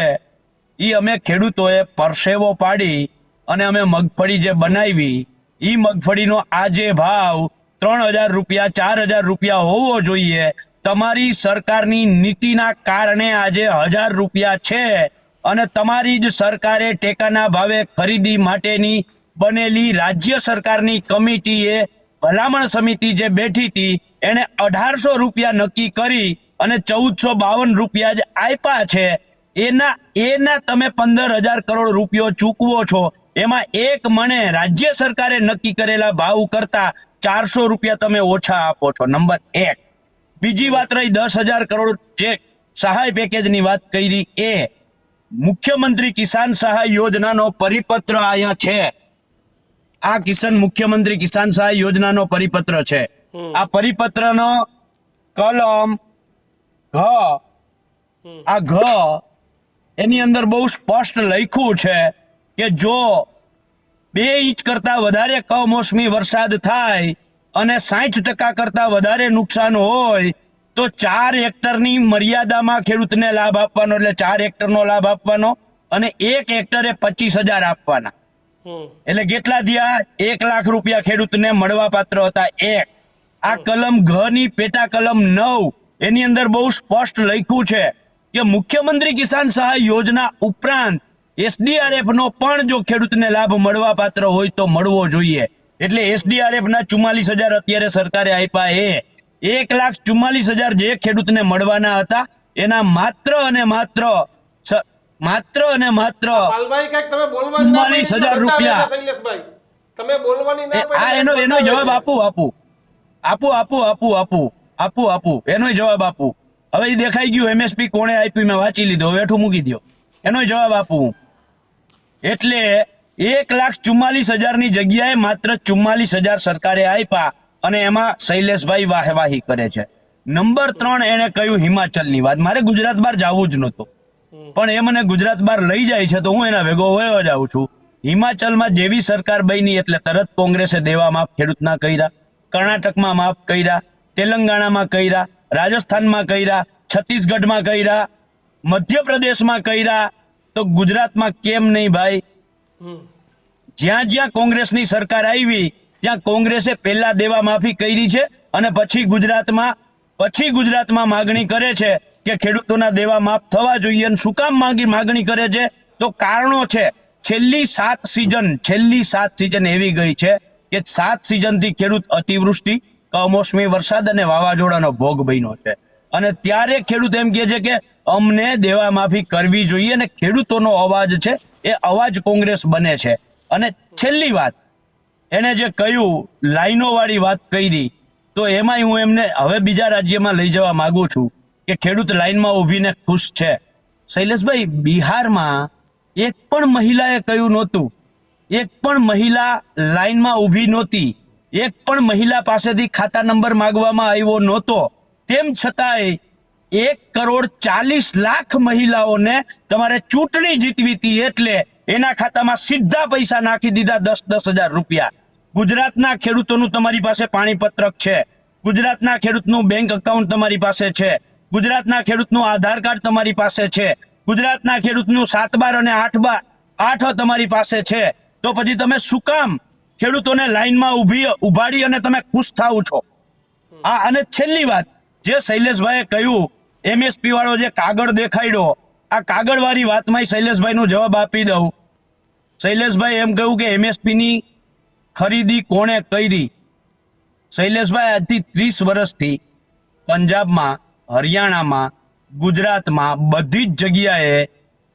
S1: એ અમે ખેડૂતોએ પરસેવો પાડી અને અમે મગફળી જે બનાવી એ મગફળીનો આજે ભાવ 3,000 રૂપિયા 4,000 રૂપિયા હોવો જોઈએ. તમારી સરકારની નીતિના કારણે આજે 1,000 રૂપિયા છે અને તમારી જ સરકારે ટેકાના ભાવે ખરીદી માટેની બનેલી રાજ્ય સરકારની કમિટીએ ભલામણ સમિતિ જે બેઠી હતી એને 1,800 રૂપિયા નક્કી કરી અને 1,452 રૂપિયા જ આપ્યા છે. એના તમે 15,000 કરોડ રૂપિયો ચૂકવો છો. એમાં એક મણે રાજ્ય સરકારે નક્કી કરેલા ભાવ કરતા 400 રૂપિયા તમે ઓછા આપો છો. નંબર 1. બીજી વાત રહી 10,000 કરોડ જે સહાય પેકેજની વાત કરી એ મુખ્યમંત્રી કિસાન સહાય યોજનાનો પરિપત્ર અહીંયા છે. આ મુખ્યમંત્રી કિસાન સહાય યોજનાનો પરિપત્ર છે. આ પરિપત્રનો કલમ એની અંદર બહુ સ્પષ્ટ લખ્યું છે કે જો 2 ઇંચ કરતા વધારે કમોસમી વરસાદ થાય અને 60% કરતા વધારે નુકસાન હોય તો 4 હેક્ટરની મર્યાદામાં ખેડૂતને લાભ આપવાનો, એટલે 4 હેક્ટરનો લાભ આપવાનો અને 1 હેક્ટરે 25,000 આપવાના. એટલે કેટલા થયા? 1 લાખ રૂપિયા ખેડૂતને મળવા પાત્ર હતા. આ કલમ ની પેટા કલમ 9 એની અંદર બહુ સ્પષ્ટ લખ્યું છે કે મુખ્યમંત્રી કિસાન સહાય યોજના ઉપરાંત SDRF નો પણ જો ખેડૂતને લાભ મળવા પાત્ર હોય તો મળવો જોઈએ. એટલે SDRF ના 44,000 અત્યારે સરકારે આપ્યા. 1,44,000 જે ખેડૂતને મળવાના હતા એના માત્ર અને માત્ર
S4: પાલભાઈ કંઈક તમે બોલવાની ના પાડી
S1: 44,000 રૂપિયા.
S4: શૈલેષભાઈ તમે બોલવાની ના
S1: એનો જવાબ આપું. એનો જવાબ આપું. હવે એ દેખાઈ ગયું MSP કોણે આપ્યું, મેં વાંચી લીધો, હવે હેઠું મૂકી દો. એનો જવાબ આપું. એટલે 1,44,000 ની જગ્યાએ માત્ર 44,000 સરકારે આપ્યા અને એમાં શૈલેષભાઈ વાહવાહી કરે છે. નંબર 3 એને કહ્યું હિમાચલની વાત. મારે ગુજરાત બહાર જવું જ નહોતું પણ એ મને ગુજરાત બહાર લઈ જાય છે તો હું એના ભેગો વયો જાઉં છું. હિમાચલમાં જેવી સરકાર બની એટલે તરત કોંગ્રેસે દેવા માફ ખેડૂતના કર્યા, કર્ણાટકમાં માફ કર્યા, તેલંગાણામાં કર્યા, રાજસ્થાનમાં કર્યા, છત્તીસગઢમાં કર્યા, મધ્યપ્રદેશમાં કર્યા, તો ગુજરાતમાં કેમ નહીં ભાઈ? જ્યાં જ્યાં કોંગ્રેસની સરકાર આવી ત્યાં કોંગ્રેસે પહેલા દેવા માફી કરી છે અને પછી ગુજરાતમાં માગણી કરે છે કે ખેડૂતોના દેવા માફ થવા જોઈએ. અને શું કામ માગણી કરે છે? તો કારણો છે. છેલ્લી 7 સિઝન એવી ગઈ છે કે 7 સિઝનથી ખેડૂત અતિવૃષ્ટિ, કમોસમી વરસાદ અને વાવાઝોડાનો ભોગ બન્યો છે અને ત્યારે ખેડૂત એમ કહે છે કે અમને દેવા માફી કરવી જોઈએ અને ખેડૂતોનો અવાજ છે એ અવાજ કોંગ્રેસ બને છે. અને છેલ્લી વાત એને જે કહ્યું લાઈનો વાળી વાત કરી તો એમાં હું એમને હવે બીજા રાજ્યમાં લઈ જવા માંગુ છું કે ખેડૂત લાઈનમાં ઊભીને ખુશ છે. શૈલેષભાઈ, બિહારમાં એક પણ મહિલાએ કહ્યું નહોતું, એક પણ મહિલા લાઈનમાં ઊભી નહોતી, એક પણ મહિલા પાસેથી ખાતા નંબર માંગવામાં આવ્યો નહોતો. તેમ છતાંય 1,40,00,000 મહિલાઓને તમારે ચૂંટણી જીતવી હતી એટલે એના ખાતામાં સીધા પૈસા નાખી દીધા 10,000 રૂપિયા. ગુજરાતના ખેડૂતોનું તમારી પાસે પાણીપત્રક છે, ગુજરાતના ખેડૂતનું બેંક એકાઉન્ટ તમારી પાસે છે, ગુજરાતના ખેડૂતનું આધાર કાર્ડ તમારી પાસે છે, ગુજરાતના ખેડૂતનું 7/12 અને 8/8 તમારી પાસે છે. તો પછી તમે શું કામ ખેડૂતોને લાઈનમાં ઉભાડી અને તમે ખુશ થાવ છો? અને છેલ્લી વાત જે શૈલેષભાઈએ કહ્યું MSP વાળો જે કાગળ દેખાડ્યો, આ કાગળ વાળી વાતમાં શૈલેષભાઈ નો જવાબ આપી દઉં. શૈલેષભાઈ એમ કહ્યું કે MSP ની ખરીદી કોણે કરી? શૈલેષભાઈ આજથી 30 વર્ષથી પંજાબમાં, હરિયાણામાં, ગુજરાતમાં બધી જ જગ્યાએ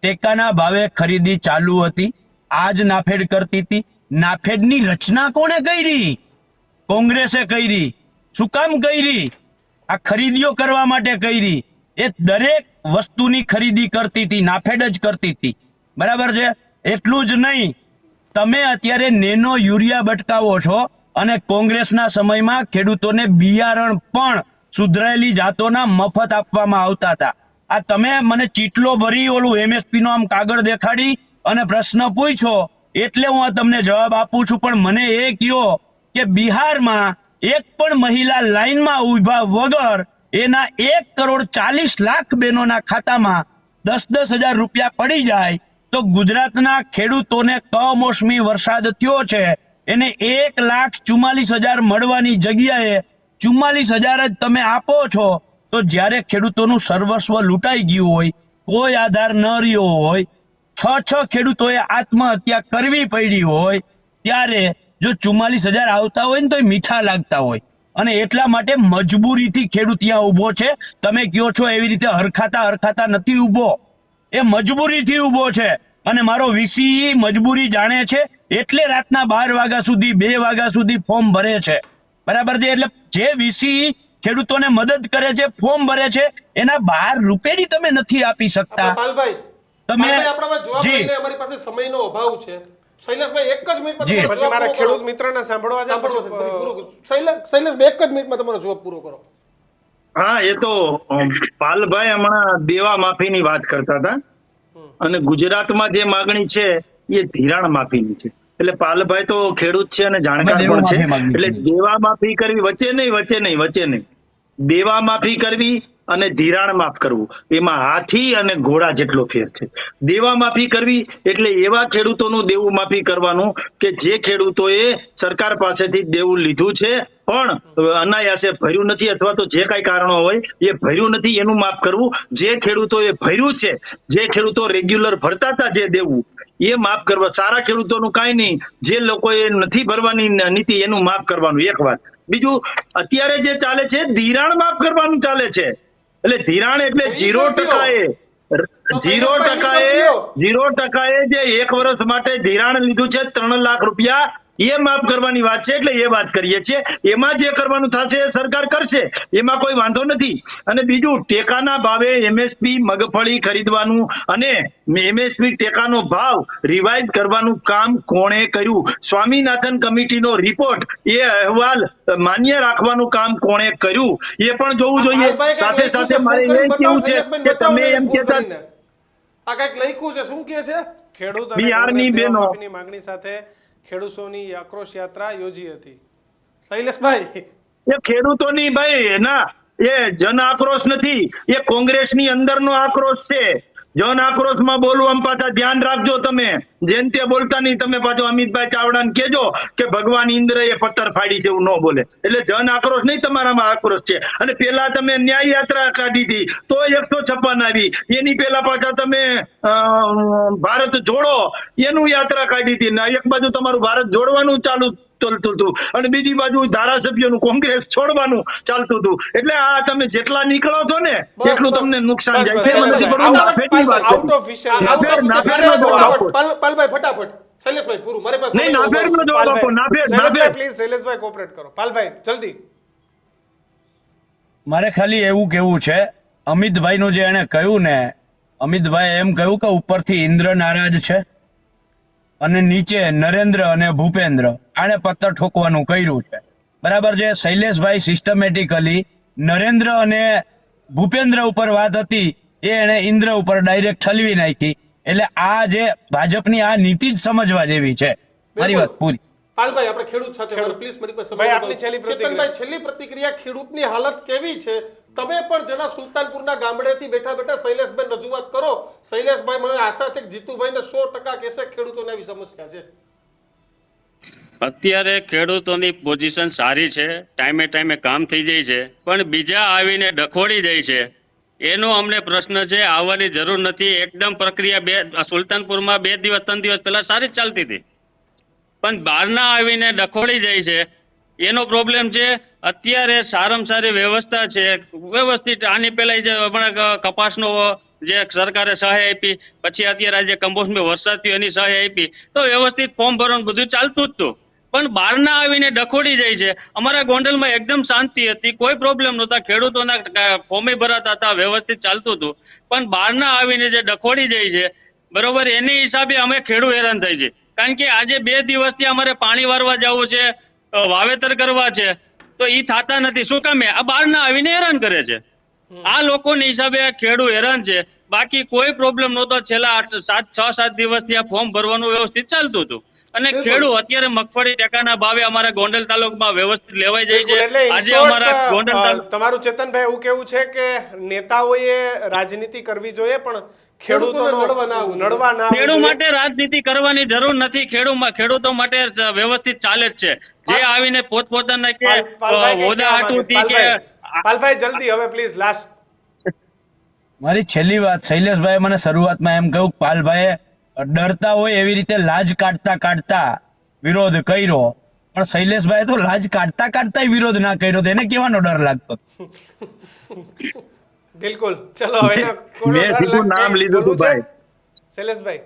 S1: ટેકાના ભાવે ખરીદી ચાલુ હતી. આજ નાફેડ કરતી હતી. નાફેડની રચના કોણે કરી? કોંગ્રેસે કરી. શું કામ કરી? આ ખરીદીઓ કરવા માટે કરી. એ દરેક વસ્તુની ખરીદી કરતી હતી, નાફેડ જ કરતી હતી, બરાબર છે. એટલું જ નહીં, તમે અત્યારે નેનો યુરિયા બટકાવો છો અને કોંગ્રેસના સમયમાં ખેડૂતોને બિયારણ પણ સુધરાયેલી જાતોના મફત આપવામાં આવતા હતા. આ તમે મને ચીટલો ભરી ઓલું MSP નો આમ કાગળ દેખાડી અને પ્રશ્ન પૂછ્યો એટલે હું આ તમને જવાબ આપું છું. પણ મને એ કહો કે બિહારમાં એક પણ મહિલા લાઈનમાં ઉભા વગર એના 1,40,00,000 બહેનોના ખાતામાં 10,000 રૂપિયા પડી જાય, તો ગુજરાતના ખેડૂતોને કમોસમી વરસાદ થયો છે એને 1,44,000 મળવાની જગ્યાએ 44,000 જ તમે આપો છો. તો જ્યારે ખેડૂતોનું સર્વસ્વ લૂંટાઈ ગયું હોય, કોઈ આધાર ન રહ્યો હોય, 6 ખેડૂતોએ આત્મહત્યા કરવી પડી હોય, ત્યારે જો 44,000 આવતા હોય ને તો મીઠા લાગતા હોય. અને એટલા માટે મજબૂરીથી ખેડૂત ત્યાં ઉભો છે. તમે કહો છો એવી રીતે હરખાતા નથી ઉભો, એ મજબૂરીથી ઉભો છે. અને મારો વીસી મજબૂરી જાણે છે એટલે રાતના 12 વાગ્યા સુધી 2 વાગ્યા સુધી ફોર્મ ભરે છે, બરાબર છે. એટલે જે વીસી ખેડૂતોને મદદ કરે છે, ફોર્મ ભરે છે, એના 12 રૂપિયાની તમે નથી આપી શકતા.
S4: પાલભાઈ,
S1: તમે
S4: આપણા જવાબ
S1: જી
S4: લઈને અમારી પાસે સમયનો અભાવ છે. શૈલેષભાઈ એક જ મિનિટમાં
S1: જી.
S4: તમારો
S5: પછી
S4: જવાબ
S5: મારા
S4: પૂરો
S5: ખેડૂત
S4: કરો.
S5: મિત્રને સાંભળવા છે.
S4: સાંભળો છો, પૂરું કરો. શૈલેષભાઈ એક જ મિનિટમાં તમારો જવાબ પૂરો કરો.
S2: હા, એ તો પાલભાઈ હમણાં દેવા માફીની વાત કરતા હતા અને ગુજરાતમાં જે માગણી છે એ ધિરાણ માફીની છે. એટલે પાલભાઈ તો ખેડૂત છે અને જાણકાર
S1: અમે દેવા
S2: પણ છે.
S1: માફી માંગીએ
S2: એટલે
S1: છીએ.
S2: દેવા માફી કરવી વચ્ચે નહીં. દેવા માફી કરવી અને ધિરાણ માફ કરવું એમાં હાથી અને ઘોડા જેટલો ફેર છે. દેવા માફી કરવી એટલે એવા ખેડૂતોનું દેવું માફી કરવાનું કે જે ખેડૂતોએ સરકાર પાસેથી દેવું લીધું છે પણ અનાયાસે ભર્યું નથી, અથવા તો જે કઈ કારણો હોય એ ભર્યું નથી, એનું માફ કરવું. જે ખેડૂતોએ ભર્યું છે, જે ખેડૂતો રેગ્યુલર ભરતા હતા જે દેવું, એ માફ કરવા. સારા ખેડૂતોનું કાંઈ નહીં, જે લોકોએ નથી ભરવાની નીતિ એનું માફ કરવાનું, એક વાત. બીજું, અત્યારે જે ચાલે છે ધિરાણ માફ કરવાનું ચાલે છે. એટલે ધિરાણ એટલે 0% 0% જે 1 વર્ષ માટે ધિરાણ લીધું છે 3 લાખ રૂપિયા, એ માફ કરવાની વાત છે. એટલે એ વાત કરીએ છીએ. એમાં જે કરવાનું થશે એ સરકાર કરશે, એમાં કોઈ વાંધો નથી. અને બીજું, ટેકાના ભાવે MSP મગફળી ખરીદવાનું અને MSP ટેકાનો ભાવ રિવાઇઝ કરવાનું કામ કોણે કર્યું? સ્વામીનાથન કમિટીનો રિપોર્ટ, એ અહેવાલ માન્ય રાખવાનું કામ કોણે કર્યું એ પણ જોવું જોઈએ. સાથે સાથે મારે એ કેવું છે કે તમે એમ કહેતા
S4: આ કઈક લખ્યું છે, શું કહે છે?
S5: ખેડૂત અને
S2: બિહારની
S5: કોંગ્રેસ
S2: બહેનો.
S5: દેવામાફીની માંગણી સાથે ખેડૂતોની આક્રોશ યાત્રા યોજી હતી. શૈલેષભાઈ,
S2: એ ખેડૂતોની ભાઈ ના, એ જન આક્રોશ નથી, એ કોંગ્રેસની અંદરનો આક્રોશ છે. જન આક્રોશમાં બોલવામાં પાછા ધ્યાન રાખજો. તમે જેમ તે બોલતા નહીં. તમે પાછો અમિતભાઈ ચાવડાને કહેજો કે ભગવાન ઇન્દ્રએ પથ્થર ફાડી છે, એવું ન બોલે. એટલે જન આક્રોશ નહીં, તમારામાં આક્રોશ છે. અને પેલા તમે ન્યાય યાત્રા કાઢી હતી તો 156 આવી, એની પેલા પાછા તમે ભારત જોડો એનું યાત્રા કાઢી હતી. એક બાજુ તમારું ભારત જોડવાનું ચાલુ ચાલતું હતું અને બીજી બાજુ ધારાસભ્યોનું કોંગ્રેસ છોડવાનું ચાલતું હતું. એટલે આ તમે જેટલા નીકળો છો ને એટલું તમને નુકસાન જાય. ફેર નથી પડવું. નાફેડની વાત
S5: આઉટ
S2: કરી.
S5: ઓફ વિષય.
S2: નાફેડનો જવાબ આપો.
S4: પાલભાઈ ફટાફટ. શૈલેષભાઈ પૂરું, મારી પાસે
S2: નહીં,
S4: સમયનો અભાવ
S2: નાફેડનો
S4: છે.
S2: જવાબ આપો. નાફેડ
S5: પ્લીઝ શૈલેષભાઈ કોઓપરેટ કરો. પાલભાઈ જલ્દી.
S1: મારે ખાલી એવું કેવું છે, અમિતભાઈનું જે એને કહ્યું ને, અમિતભાઈ એમ કહ્યું કે ઉપરથી ઇન્દ્ર નારાજ છે અને નીચે નરેન્દ્ર અને ભૂપેન્દ્ર આને પત્તર ઠોકવાનું કર્યું છે, બરાબર છે. શૈલેષભાઈ સિસ્ટમેટિકલી નરેન્દ્ર અને ભૂપેન્દ્ર ઉપર વાત હતી એ એને ઇન્દ્ર ઉપર ડાયરેક્ટ ઠલવી નાખી. એટલે આ જે ભાજપની આ નીતિ જ સમજવા જેવી છે. મારી વાત પૂરી.
S4: પાલભાઈ, આપણે ખેડૂત સાથે પ્લીઝ મારી પાસે
S5: ભાઈ,
S4: સમયનો
S5: આપની
S4: અભાવ.
S5: છેલ્લી પ્રતિક્રિયા.
S4: ચેતનભાઈ, છેલ્લી પ્રતિક્રિયા, ખેડૂતની હાલત કેવી છે? તમે પણ જણા સુલતાનપુરના ગામડેથી બેઠા શૈલેષભાઈ રજૂઆત કરો. શૈલેષભાઈ, મને આશા છે કે જીતુભાઈને 100% કહેશે ખેડૂતોને આવી સમસ્યા છે.
S3: અત્યારે ખેડૂતોની પોઝિશન સારી છે, ટાઈમે કામ થઈ જાય છે, પણ બીજા આવીને ડખોડી જાય છે. એનો અમને પ્રશ્ન છે. આવવાની જરૂર નથી. એકદમ પ્રક્રિયા સુલતાનપુરમાં 2 દિવસ 3 દિવસ પહેલા સારી જ ચાલતી હતી, પણ બહારના આવીને ડખોડી જાય છે. એનો પ્રોબ્લેમ છે. અત્યારે સારામાં સારી વ્યવસ્થા છે, વ્યવસ્થિત. આની પહેલા જે હમણાં કપાસનો જે સરકારે સહાય આપી, પછી અત્યારે આજે કમોસમી વરસાદ થયો એની સહાય આપી, તો વ્યવસ્થિત ફોર્મ ભરવાનું બધું ચાલતું જ હતું. પણ બહારના આવીને ડખોડી જાય છે. અમારા ગોંડલમાં એકદમ શાંતિ હતી, કોઈ પ્રોબ્લેમ નહોતા, ખેડૂતોના ફોર્મે ભરાતા હતા, વ્યવસ્થિત ચાલતું હતું. પણ બહારના આવીને જે ડખોડી જાય છે, બરોબર, એની હિસાબે અમે ખેડૂત હેરાન થાય છે. કારણ કે આજે 2 દિવસથી અમારે પાણી વારવા જવું છે, વાવેતર કરવા છે, તો ઈ થતા નથી. શું કામે? આ બહારના આવીને હેરાન કરે છે. આ લોકોની હિસાબે આ ખેડૂત હેરાન છે. બાકી કોઈ પ્રોબ્લેમ નહોતો. છેલ્લા 6-7 દિવસથી આ ફોર્મ ભરવાનું વ્યવસ્થિત ચાલતું હતું. અને ખેડૂત અત્યારે મગફળી ટેકાના ભાવે અમારા ગોંડલ તાલુકામાં વ્યવસ્થિત લેવાઈ જાય છે.
S5: એટલે in
S3: આજે
S5: short,
S3: અમારા ગોંડલ
S5: તમારું ચેતનભાઈ એવું કેવું છે કે નેતાઓએ રાજનીતિ કરવી જોઈએ પણ ખેડૂતોનો નડવા ના આવવું
S3: ખેડૂત
S5: જોઈએ.
S3: માટે રાજનીતિ કરવાની જરૂર નથી. ખેડૂતો માટે વ્યવસ્થિત ચાલે જ છે. જે આવીને પોતપોતાના કે
S5: પાલભાઈ કંઈક
S3: હોદ્દા
S5: કહેવા માંગે.
S3: હાટુથી કે
S5: પાલભાઈ જલ્દી હવે પ્લીઝ લાસ્ટ.
S1: મારી છેલ્લી વાત, શૈલેષભાઈ મને શરૂઆતમાં એમ કહ્યું, પાલભાઈએ ડરતા હોય એવી રીતે લાજ કાઢતા વિરોધ કર્યો, પણ શૈલેષભાઈ તો લાજ કાઢતા વિરોધ ના કર્યો, તો એને કેવાનો ડર લાગતો?
S5: બિલકુલ. ચલો હવે એનો કોનો
S2: મેં
S5: ડર
S2: સીધું
S5: લાગે?
S2: નામ લીધું
S5: બોલવું
S2: હતું
S5: છે?
S2: ભાઈ.
S5: શૈલેષભાઈ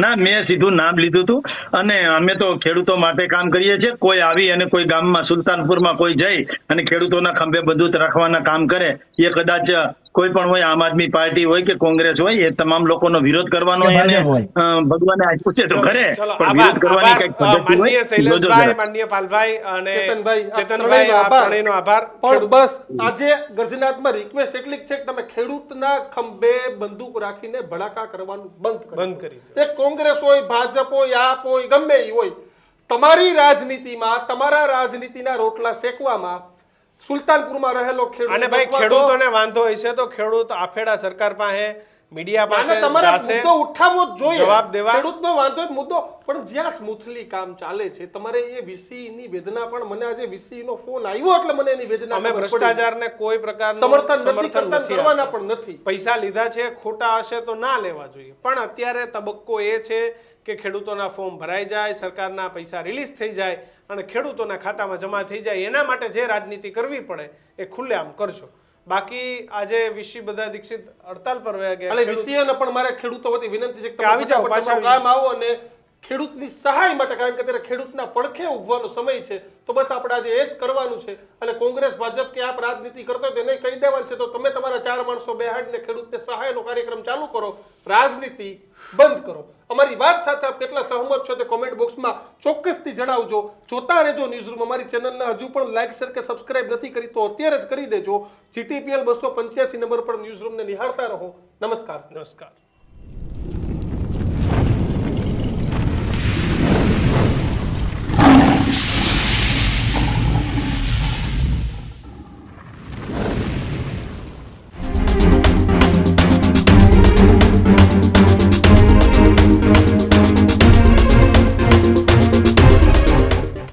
S2: ના, મેં સીધું નામ લીધું હતું. અને અમે તો ખેડૂતો માટે કામ કરીએ છીએ. કોઈ આવી અને કોઈ ગામમાં સુલતાનપુરમાં કોઈ જઈ અને ખેડૂતોના ખંભે બંદૂક રાખવાના કામ કરે, એ કદાચ કોઈ પણ હોય, આમ આદમી પાર્ટી હોય કે કોંગ્રેસ હોય, એ તમામ લોકોનો વિરોધ કરવાનો
S1: કે
S2: એને
S1: ભાજપ હોય.
S2: ભગવાને આપ્યું છે તો કરે,
S5: ચલો
S2: પણ
S5: આભાર.
S2: વિરોધ કરવાની કઈક પદ્ધતિ
S5: માનનીય
S2: હોય.
S5: શૈલેષભાઈ,
S2: જોજો
S5: માનનીય પાલભાઈ અને
S4: ચેતનભાઈ, આપ
S5: ચેતનભાઈ,
S4: ત્રણેયનો
S5: આપ ત્રણેયનો આભાર.
S4: પણ બસ આજે ગર્જનાત્મક રિક્વેસ્ટ એટલી જ છે કે તમે ખેડૂતના ખંભે બંદૂક રાખીને ભડાકા કરવાનું બંધ કરી દો. એ કોંગ્રેસ હોય, ભાજપ હોય, આપ હોય, ગમે એ હોય, તમારી રાજનીતિમાં, તમારા રાજનીતિના રોટલા શેકવામાં સુલતાનપુરમાં રહેલો ખેડૂત
S5: અને ભાઈ
S4: અથવા તો
S5: ખેડૂતોને વાંધો હશે તો ખેડૂત આફેડા સરકાર પાસે, મીડિયા પાસે
S4: આને તમારે
S5: જાશે,
S4: મુદ્દો ઉઠાવવો જ જોઈએ.
S5: જવાબ દેવા.
S4: ખેડૂતનો વાંધો જ મુદ્દો, પણ જ્યાં સ્મૂથલી કામ ચાલે છે, તમારે એ VCE ની વેદના પણ, મને આજે VCE નો ફોન આવ્યો એટલે મને એની વેદના
S5: અમે
S4: ખબર પડી.
S5: ભ્રષ્ટાચારને કોઈ પ્રકારનું
S4: સમર્થન નથી કરતા,
S5: નથી
S4: કરવાના
S5: આપતા.
S4: પણ નથી.
S5: પૈસા લીધા છે, ખોટા હશે તો ના લેવા જોઈએ. પણ અત્યારે તબક્કો એ છે કે ખેડૂતોના ફોર્મ ભરાઈ જાય, સરકારના પૈસા રિલીઝ થઈ જાય અને ખેડૂતોના ખાતામાં જમા થઈ જાય. એના માટે જે રાજનીતિ કરવી પડે એ ખુલ્લેઆમ કરજો. બાકી આજે વીસી બધા દીક્ષિત હડતાલ પર વયા ગયા.
S4: એટલે VCE ને પણ મારે ખેડૂતો વતી વિનંતી છે કે
S5: કે આવી જાઓ, પાછા
S4: તમારું કામ આવો અને ખેડૂતની સહાય માટે, કારણ કે અત્યારે ખેડૂતના પડખે ઉભવાનો સમય છે, તો બસ આપણે આજે એ જ કરવાનું છે. અને કોંગ્રેસ, ભાજપ કે આપ રાજનીતિ કરતો હોય તો એને કહી દેવાનું છે, તો તમે તમારા 4 માણસો બેહાડીને ખેડૂતને સહાયનો કાર્યક્રમ ચાલુ કરો, રાજનીતિ બંધ કરો. અમારી વાત સાથે આપ કેટલા સહમત છો તે કોમેન્ટ બોક્સમાં ચોક્કસથી જણાવજો. જોતા રહેજો ન્યૂઝરૂમ. અમારી ચેનલને હજુ પણ લાઈક, શેર કે સબસ્ક્રાઇબ નથી કરી તો અત્યારે જ કરી દેજો. GTPL 285 નંબર પર ન્યૂઝરૂમને નિહાળતા રહો. નમસ્કાર.
S5: નમસ્કાર.